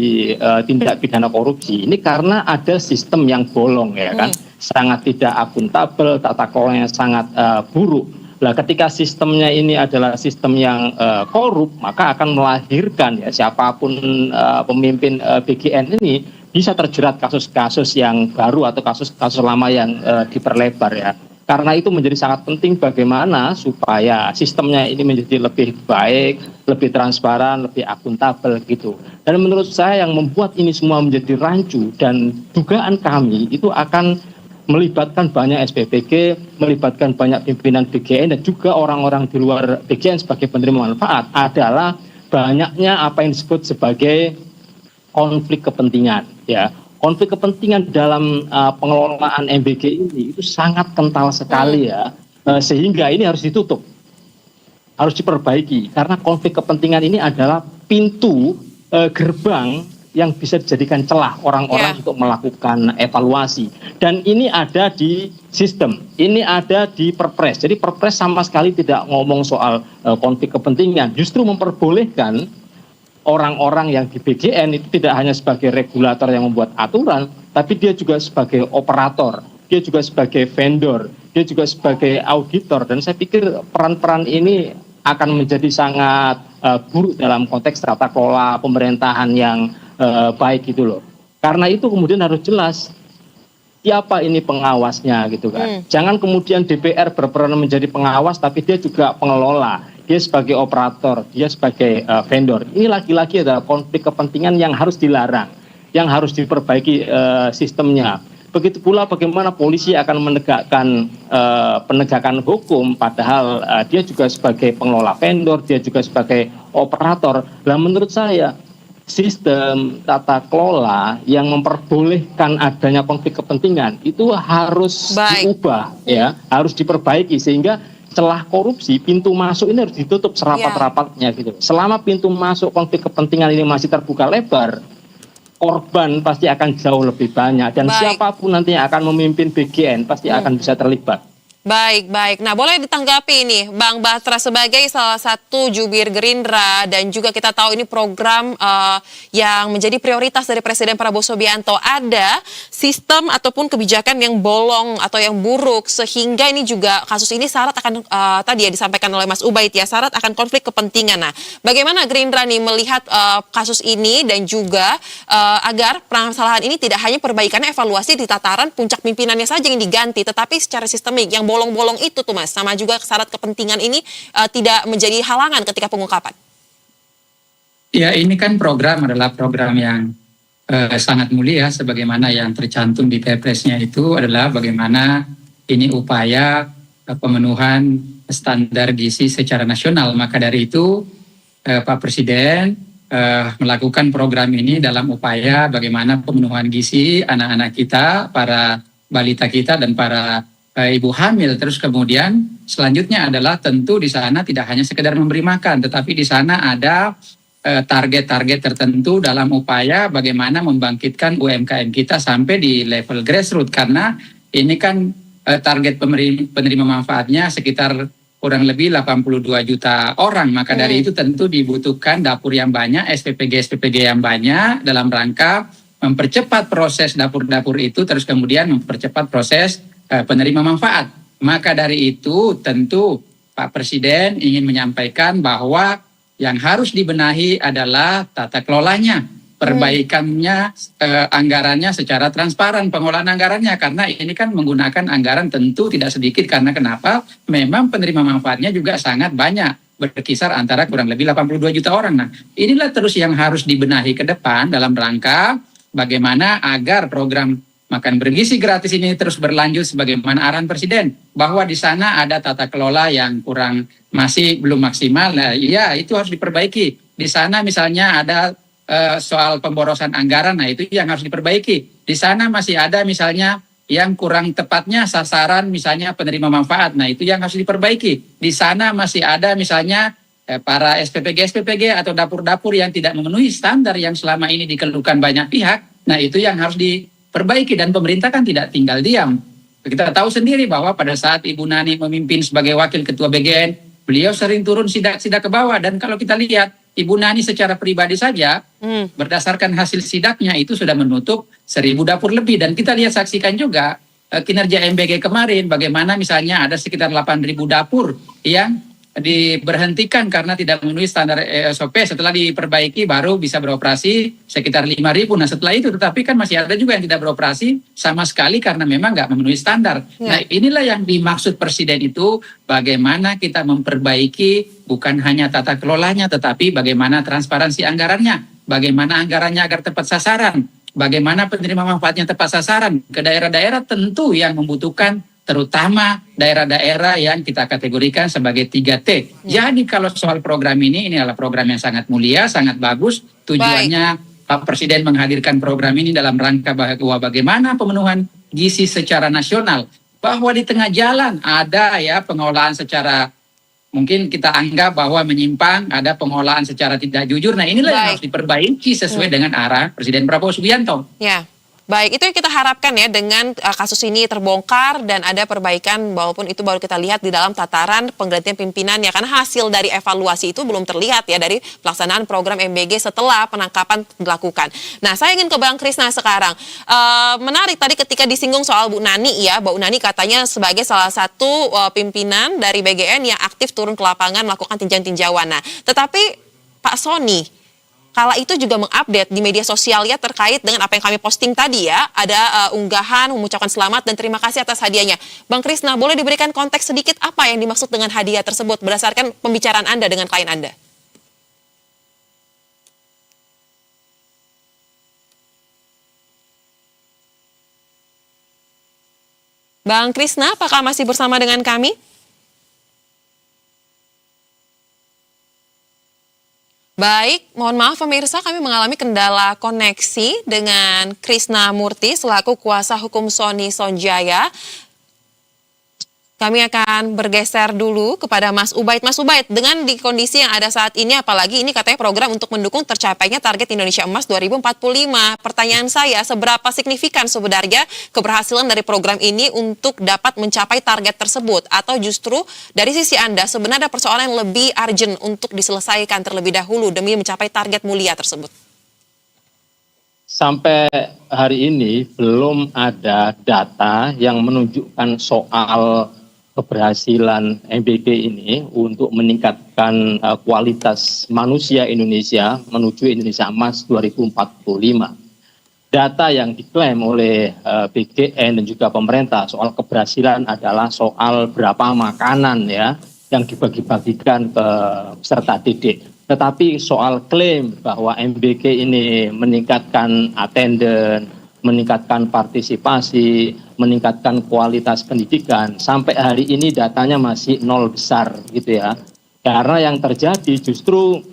tindak pidana korupsi? Ini karena ada sistem yang bolong ya kan, sangat tidak akuntabel, tata kelolanya sangat buruk. Nah, ketika sistemnya ini adalah sistem yang korup, maka akan melahirkan ya siapapun pemimpin BGN ini bisa terjerat kasus-kasus yang baru atau kasus-kasus lama yang diperlebar ya. Karena itu menjadi sangat penting bagaimana supaya sistemnya ini menjadi lebih baik, lebih transparan, lebih akuntabel gitu. Dan menurut saya yang membuat ini semua menjadi rancu dan dugaan kami itu akan melibatkan banyak SPPG, melibatkan banyak pimpinan BGN dan juga orang-orang di luar BGN sebagai penerima manfaat, adalah banyaknya apa yang disebut sebagai konflik kepentingan ya. Konflik kepentingan dalam pengelolaan MBG ini itu sangat kental sekali ya, sehingga ini harus ditutup, harus diperbaiki, karena konflik kepentingan ini adalah pintu gerbang yang bisa dijadikan celah orang-orang untuk melakukan evaluasi. Dan ini ada di sistem, ini ada di Perpres. Jadi Perpres sama sekali tidak ngomong soal konflik kepentingan, justru memperbolehkan orang-orang yang di BGN itu tidak hanya sebagai regulator yang membuat aturan, tapi dia juga sebagai operator. dia juga sebagai vendor, dia juga sebagai auditor, dan saya pikir peran-peran ini akan menjadi sangat buruk dalam konteks tata kelola pemerintahan yang baik gitu loh. Karena itu kemudian harus jelas siapa ini pengawasnya gitu kan. Jangan kemudian DPR berperan menjadi pengawas tapi dia juga pengelola, dia sebagai operator, dia sebagai vendor. Ini lagi-lagi adalah konflik kepentingan yang harus dilarang, yang harus diperbaiki sistemnya. Begitu pula bagaimana polisi akan menegakkan penegakan hukum padahal dia juga sebagai pengelola vendor, dia juga sebagai operator. Nah, menurut saya sistem tata kelola yang memperbolehkan adanya konflik kepentingan itu harus diubah, ya, harus diperbaiki sehingga celah korupsi, pintu masuk ini harus ditutup serapat-rapatnya gitu. Selama pintu masuk konflik kepentingan ini masih terbuka lebar, korban pasti akan jauh lebih banyak dan siapapun nanti yang akan memimpin BGN pasti akan bisa terlibat. Baik. Nah, boleh ditanggapi ini, Bang Batra sebagai salah satu jubir Gerindra dan juga kita tahu ini program yang menjadi prioritas dari Presiden Prabowo Subianto. Ada sistem ataupun kebijakan yang bolong atau yang buruk sehingga ini juga kasus ini syarat akan tadi ya disampaikan oleh Mas Ubaid ya, syarat akan konflik kepentingan. Nah, bagaimana Gerindra nih melihat kasus ini dan juga agar permasalahan ini tidak hanya perbaikannya evaluasi di tataran puncak pimpinannya saja yang diganti, tetapi secara sistemik yang bolong-bolong itu tuh Mas, sama juga syarat kepentingan ini tidak menjadi halangan ketika pengungkapan. Ya, ini kan program adalah program yang sangat mulia sebagaimana yang tercantum di Perpresnya itu adalah bagaimana ini upaya pemenuhan standar gizi secara nasional. Maka dari itu Pak Presiden melakukan program ini dalam upaya bagaimana pemenuhan gizi anak-anak kita, para balita kita dan para ibu hamil. Terus kemudian selanjutnya adalah tentu di sana tidak hanya sekedar memberi makan, tetapi di sana ada target-target tertentu dalam upaya bagaimana membangkitkan UMKM kita sampai di level grassroots. Karena ini kan target penerima manfaatnya sekitar kurang lebih 82 juta orang. Maka dari itu tentu dibutuhkan dapur yang banyak, SPPG yang banyak dalam rangka mempercepat proses dapur-dapur itu, terus kemudian mempercepat proses penerima manfaat. Maka dari itu tentu Pak Presiden ingin menyampaikan bahwa yang harus dibenahi adalah tata kelolanya, perbaikannya, anggarannya secara transparan, pengelolaan anggarannya, karena ini kan menggunakan anggaran tentu tidak sedikit. Karena kenapa? Memang penerima manfaatnya juga sangat banyak, berkisar antara kurang lebih 82 juta orang. Nah, inilah terus yang harus dibenahi ke depan dalam rangka bagaimana agar program makan bergizi gratis ini terus berlanjut sebagaimana arahan Presiden, bahwa di sana ada tata kelola yang masih belum maksimal. Nah, iya, itu harus diperbaiki. Di sana misalnya ada soal pemborosan anggaran, nah itu yang harus diperbaiki. Di sana masih ada misalnya yang kurang tepatnya sasaran misalnya penerima manfaat, nah itu yang harus diperbaiki. Di sana masih ada misalnya para SPPG atau dapur-dapur yang tidak memenuhi standar yang selama ini dikeluhkan banyak pihak, nah itu yang harus diperbaiki. Dan pemerintah kan tidak tinggal diam. Kita tahu sendiri bahwa pada saat Ibu Nani memimpin sebagai wakil ketua BGN, beliau sering turun sidak-sidak ke bawah. Dan kalau kita lihat Ibu Nani secara pribadi saja, berdasarkan hasil sidaknya itu sudah menutup 1.000 dapur lebih. Dan kita lihat saksikan juga kinerja MBG kemarin, bagaimana misalnya ada sekitar 8.000 dapur yang diberhentikan karena tidak memenuhi standar SOP. Setelah diperbaiki baru bisa beroperasi sekitar 5.000. Nah setelah itu tetapi kan masih ada juga yang tidak beroperasi sama sekali karena memang nggak memenuhi standar. Nah inilah yang dimaksud Presiden itu, bagaimana kita memperbaiki bukan hanya tata kelolanya tetapi bagaimana transparansi anggarannya, bagaimana anggarannya agar tepat sasaran, bagaimana penerima manfaatnya tepat sasaran ke daerah-daerah tentu yang membutuhkan, terutama daerah-daerah yang kita kategorikan sebagai 3T. Jadi kalau soal program ini adalah program yang sangat mulia, sangat bagus. Tujuannya Pak Presiden menghadirkan program ini dalam rangka bahwa bagaimana pemenuhan gizi secara nasional. Bahwa di tengah jalan ada ya pengelolaan secara mungkin kita anggap bahwa menyimpang, ada pengelolaan secara tidak jujur. Nah inilah yang harus diperbaiki sesuai dengan arah Presiden Prabowo Subianto. Ya. Baik, itu yang kita harapkan ya dengan kasus ini terbongkar dan ada perbaikan, walaupun itu baru kita lihat di dalam tataran penggantian pimpinan ya, karena hasil dari evaluasi itu belum terlihat ya dari pelaksanaan program MBG setelah penangkapan dilakukan. Nah, saya ingin ke Bang Krisna sekarang. Menarik tadi ketika disinggung soal Bu Nani ya, Bu Nani katanya sebagai salah satu pimpinan dari BGN yang aktif turun ke lapangan melakukan tinjauan-tinjauan. Nah, tetapi Pak Sony kala itu juga mengupdate di media sosialnya terkait dengan apa yang kami posting tadi ya. Ada unggahan mengucapkan selamat dan terima kasih atas hadiahnya. Bang Krisna, boleh diberikan konteks sedikit apa yang dimaksud dengan hadiah tersebut berdasarkan pembicaraan Anda dengan klien Anda? Bang Krisna, apakah masih bersama dengan kami? Baik, mohon maaf pemirsa, kami mengalami kendala koneksi dengan Krisna Murty selaku kuasa hukum Sony Sonjaya. Kami akan bergeser dulu kepada Mas Ubaid. Mas Ubaid, dengan di kondisi yang ada saat ini, apalagi ini katanya program untuk mendukung tercapainya target Indonesia Emas 2045. Pertanyaan saya, seberapa signifikan sebenarnya keberhasilan dari program ini untuk dapat mencapai target tersebut? Atau justru dari sisi Anda sebenarnya ada persoalan yang lebih urgent untuk diselesaikan terlebih dahulu demi mencapai target mulia tersebut? Sampai hari ini belum ada data yang menunjukkan soal keberhasilan MBG ini untuk meningkatkan kualitas manusia Indonesia menuju Indonesia Emas 2045. Data yang diklaim oleh BGN dan juga pemerintah soal keberhasilan adalah soal berapa makanan ya yang dibagi-bagikan ke peserta didik. Tetapi soal klaim bahwa MBG ini meningkatkan attendance, meningkatkan partisipasi, meningkatkan kualitas pendidikan, sampai hari ini datanya masih nol besar gitu ya. Karena yang terjadi justru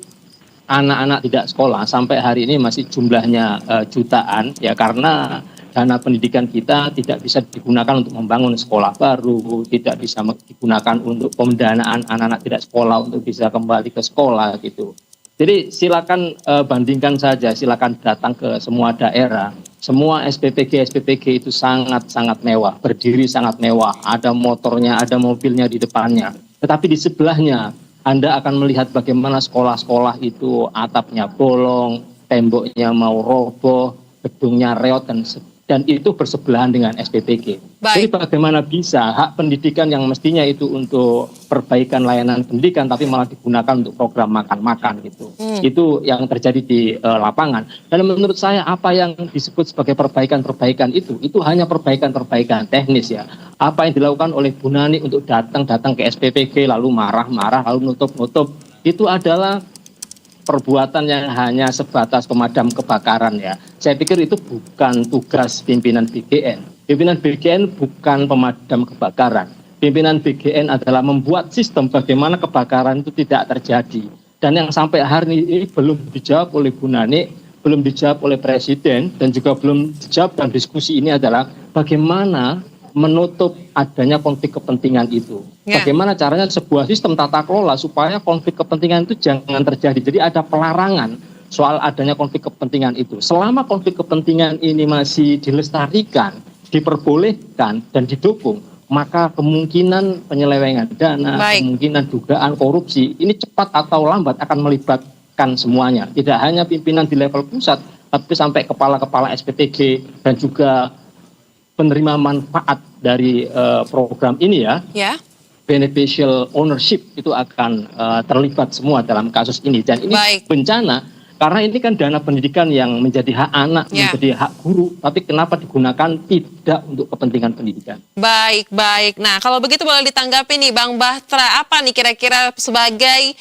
anak-anak tidak sekolah sampai hari ini masih jumlahnya jutaan ya, karena dana pendidikan kita tidak bisa digunakan untuk membangun sekolah baru, tidak bisa digunakan untuk pendanaan anak-anak tidak sekolah untuk bisa kembali ke sekolah gitu. Jadi silakan bandingkan saja, silakan datang ke semua daerah. Semua SPPG itu sangat-sangat mewah, berdiri sangat mewah, ada motornya, ada mobilnya di depannya. Tetapi di sebelahnya Anda akan melihat bagaimana sekolah-sekolah itu atapnya bolong, temboknya mau roboh, gedungnya reot dan itu bersebelahan dengan SPPG. Jadi bagaimana bisa hak pendidikan yang mestinya itu untuk perbaikan layanan pendidikan tapi malah digunakan untuk program makan-makan gitu. Itu yang terjadi di lapangan. Dan menurut saya apa yang disebut sebagai perbaikan-perbaikan itu hanya perbaikan-perbaikan teknis ya. Apa yang dilakukan oleh Bu Nani untuk datang ke SPPG lalu marah-marah lalu nutup-nutup itu adalah perbuatan yang hanya sebatas pemadam kebakaran ya. Saya pikir itu bukan tugas pimpinan BGN. Pimpinan BGN bukan pemadam kebakaran. Pimpinan BGN adalah membuat sistem bagaimana kebakaran itu tidak terjadi. Dan yang sampai hari ini belum dijawab oleh Bu Nani, belum dijawab oleh Presiden, dan juga belum dijawab dalam diskusi ini adalah bagaimana menutup adanya konflik kepentingan itu. Bagaimana caranya sebuah sistem tata kelola supaya konflik kepentingan itu jangan terjadi. Jadi ada pelarangan soal adanya konflik kepentingan itu. Selama konflik kepentingan ini masih dilestarikan, diperbolehkan dan didukung, maka kemungkinan penyelewengan dana, kemungkinan dugaan korupsi ini cepat atau lambat akan melibatkan semuanya. Tidak hanya pimpinan di level pusat, tapi sampai kepala-kepala SPTG dan juga penerima manfaat dari program ini ya, beneficial ownership itu akan terlibat semua dalam kasus ini. Dan ini bencana karena ini kan dana pendidikan yang menjadi hak anak, menjadi hak guru, tapi kenapa digunakan tidak untuk kepentingan pendidikan? Baik. Nah, kalau begitu boleh ditanggapi nih Bang Bahtra, apa nih kira-kira sebagai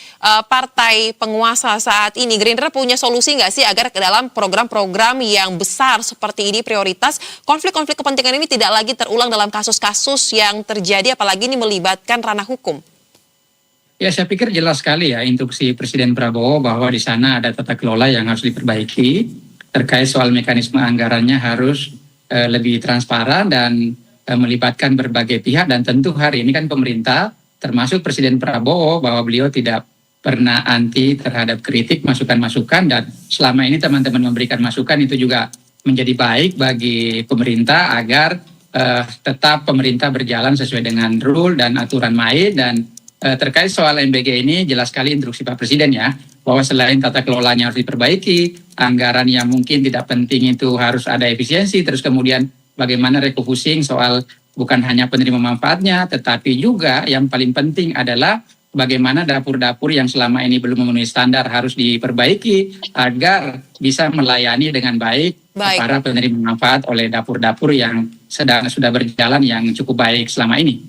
partai penguasa saat ini, Gerindra punya solusi nggak sih agar ke dalam program-program yang besar seperti ini prioritas, konflik-konflik kepentingan ini tidak lagi terulang dalam kasus-kasus yang terjadi, apalagi ini melibatkan ranah hukum? Ya, saya pikir jelas sekali ya instruksi Presiden Prabowo bahwa di sana ada tata kelola yang harus diperbaiki terkait soal mekanisme anggarannya harus lebih transparan dan melibatkan berbagai pihak. Dan tentu hari ini kan pemerintah termasuk Presiden Prabowo bahwa beliau tidak pernah anti terhadap kritik, masukan-masukan, dan selama ini teman-teman memberikan masukan itu juga menjadi baik bagi pemerintah agar tetap pemerintah berjalan sesuai dengan rule dan aturan main. Dan terkait soal MBG ini jelas sekali instruksi Pak Presiden ya, bahwa selain tata kelolanya harus diperbaiki, anggaran yang mungkin tidak penting itu harus ada efisiensi, terus kemudian bagaimana refocusing soal bukan hanya penerima manfaatnya, tetapi juga yang paling penting adalah bagaimana dapur-dapur yang selama ini belum memenuhi standar harus diperbaiki agar bisa melayani dengan baik para penerima manfaat oleh dapur-dapur yang sudah berjalan yang cukup baik selama ini.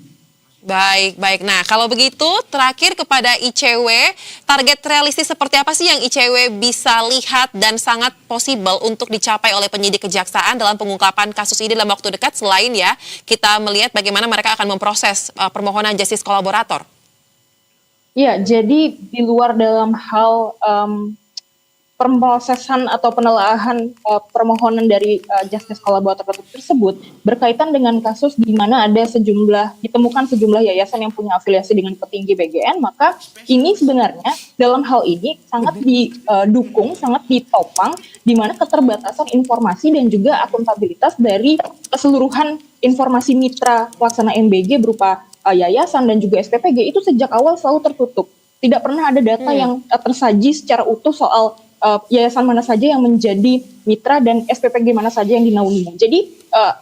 Baik. Nah, kalau begitu terakhir kepada ICW, target realistis seperti apa sih yang ICW bisa lihat dan sangat possible untuk dicapai oleh penyidik kejaksaan dalam pengungkapan kasus ini dalam waktu dekat, selain ya kita melihat bagaimana mereka akan memproses permohonan justice kolaborator? Ya, jadi di luar dalam hal pemrosesan atau penelaahan permohonan dari justice kolaborator tersebut berkaitan dengan kasus di mana ada ditemukan sejumlah yayasan yang punya afiliasi dengan petinggi BGN, maka ini sebenarnya dalam hal ini sangat didukung, sangat ditopang di mana keterbatasan informasi dan juga akuntabilitas dari keseluruhan informasi mitra pelaksana MBG berupa yayasan dan juga SPPG itu sejak awal selalu tertutup. Tidak pernah ada data yang tersaji secara utuh soal yayasan mana saja yang menjadi mitra dan SPPG mana saja yang dinaunginya. Jadi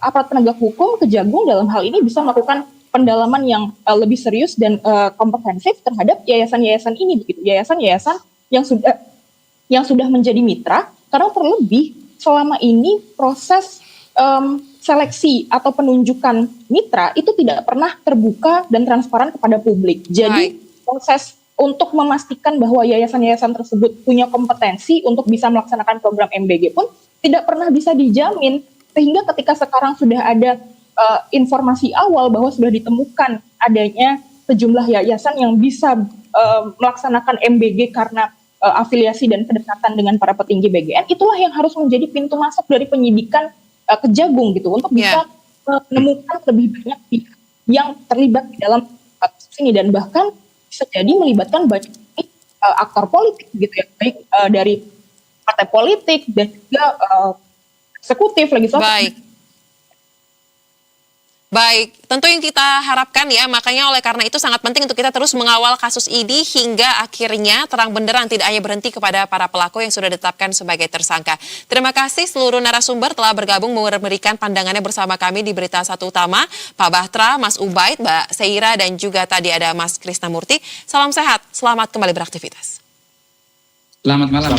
aparat penegak hukum Kejagung dalam hal ini bisa melakukan pendalaman yang lebih serius dan komprehensif terhadap yayasan-yayasan ini, begitu. Yayasan-yayasan yang sudah menjadi mitra, karena terlebih selama ini proses seleksi atau penunjukan mitra itu tidak pernah terbuka dan transparan kepada publik. Jadi proses untuk memastikan bahwa yayasan-yayasan tersebut punya kompetensi untuk bisa melaksanakan program MBG pun tidak pernah bisa dijamin, sehingga ketika sekarang sudah ada informasi awal bahwa sudah ditemukan adanya sejumlah yayasan yang bisa melaksanakan MBG karena afiliasi dan kedekatan dengan para petinggi BGN, itulah yang harus menjadi pintu masuk dari penyidikan Kejagung gitu, untuk bisa menemukan lebih banyak pihak yang terlibat di dalam kasus ini, dan bahkan bisa jadi melibatkan banyak aktor politik gitu ya, baik dari partai politik dan juga eksekutif legislatif. Baik, tentu yang kita harapkan ya, makanya oleh karena itu sangat penting untuk kita terus mengawal kasus ini hingga akhirnya terang benderang, tidak hanya berhenti kepada para pelaku yang sudah ditetapkan sebagai tersangka. Terima kasih seluruh narasumber telah bergabung memberikan pandangannya bersama kami di Berita Satu Utama, Pak Bahtra, Mas Ubaid, Mbak Seira, dan juga tadi ada Mas Krisnamurti. Salam sehat, selamat kembali beraktivitas. Selamat malam.